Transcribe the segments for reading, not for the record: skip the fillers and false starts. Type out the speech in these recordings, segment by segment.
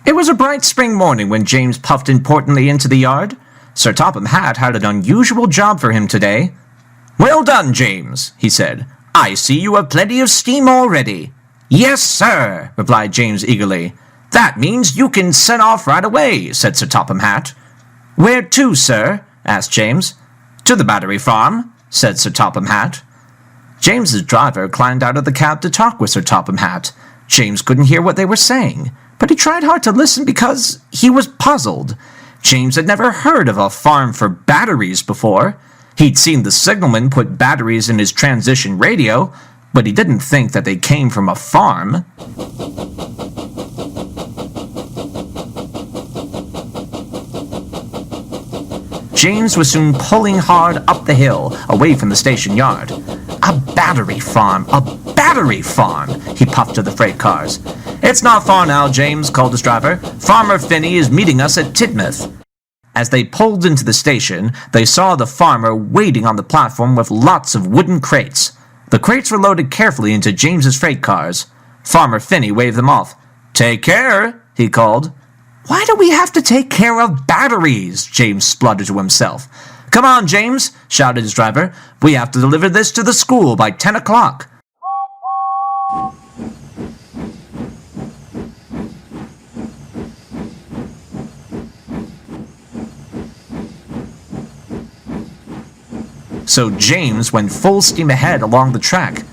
It was a bright spring morning when James puffed importantly into the yard. Sir Topham Hatt had an unusual job for him today. "Well done, James," he said. "I see you have plenty of steam already." "Yes, sir," replied James eagerly. "That means you can set off right away," said Sir Topham Hatt. "Where to, sir?" asked James. "To the Battery Farm," said Sir Topham Hatt. James's driver climbed out of the cab to talk with Sir Topham Hatt. James couldn't hear what they were saying, but he tried hard to listen because he was puzzled. James had never heard of a farm for batteries before. He'd seen the signalman put batteries in his transition radio, but he didn't think that they came from a farm. James was soon pulling hard up the hill, away from the station yard. "A battery farm! A battery farm!" he puffed to the freight cars. "It's not far now, James," called his driver. "Farmer Finney is meeting us at Tidmouth." As they pulled into the station, they saw the farmer waiting on the platform with lots of wooden crates. The crates were loaded carefully into James's freight cars. Farmer Finney waved them off. "Take care," he called. "Why do we have to take care of batteries?" James spluttered to himself. "Come on, James," shouted his driver. "We have to deliver this to the school by 10 o'clock. So James went full steam ahead along the track.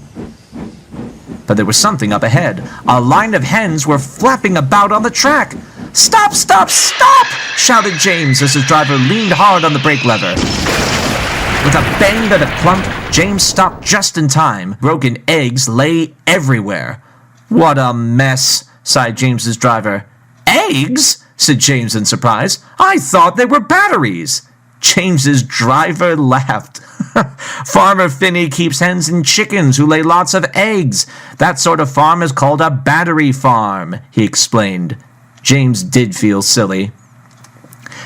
But there was something up ahead. A line of hens were flapping about on the track. "Stop, stop, stop!" shouted James as his driver leaned hard on the brake lever. With a bang and a clunk, James stopped just in time. Broken eggs lay everywhere. "What a mess," sighed James's driver. "Eggs?" said James in surprise. "I thought they were batteries." James's driver laughed. "Farmer Finney keeps hens and chickens who lay lots of eggs. That sort of farm is called a battery farm," he explained. James did feel silly.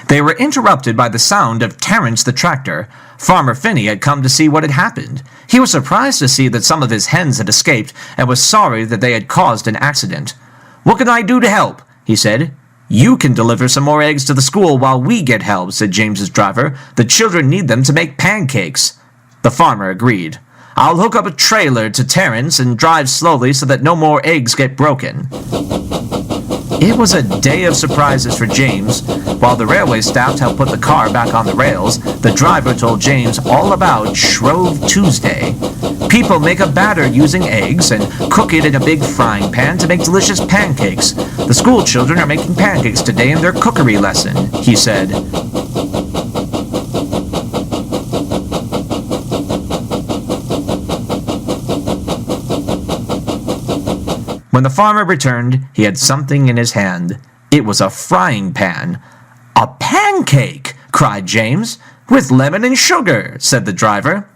They were interrupted by the sound of Terence the tractor. Farmer Finney had come to see what had happened. He was surprised to see that some of his hens had escaped and was sorry that they had caused an accident. "What can I do to help?" he said. "You can deliver some more eggs to the school while we get help," said James's driver. "The children need them to make pancakes." The farmer agreed. "I'll hook up a trailer to Terence and drive slowly so that no more eggs get broken." It was a day of surprises for James. While the railway staff helped put the car back on the rails, the driver told James all about Shrove Tuesday. People make a batter using eggs and cook it in a big frying pan to make delicious pancakes. The school children are making pancakes today in their cookery lesson, he said. When the farmer returned, he had something in his hand. It was a frying pan. "A pancake!" cried James. "With lemon and sugar," said the driver.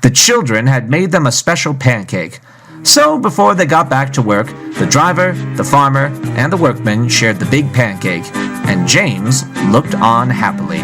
The children had made them a special pancake. So before they got back to work, the driver, the farmer, and the workmen shared the big pancake, and James looked on happily.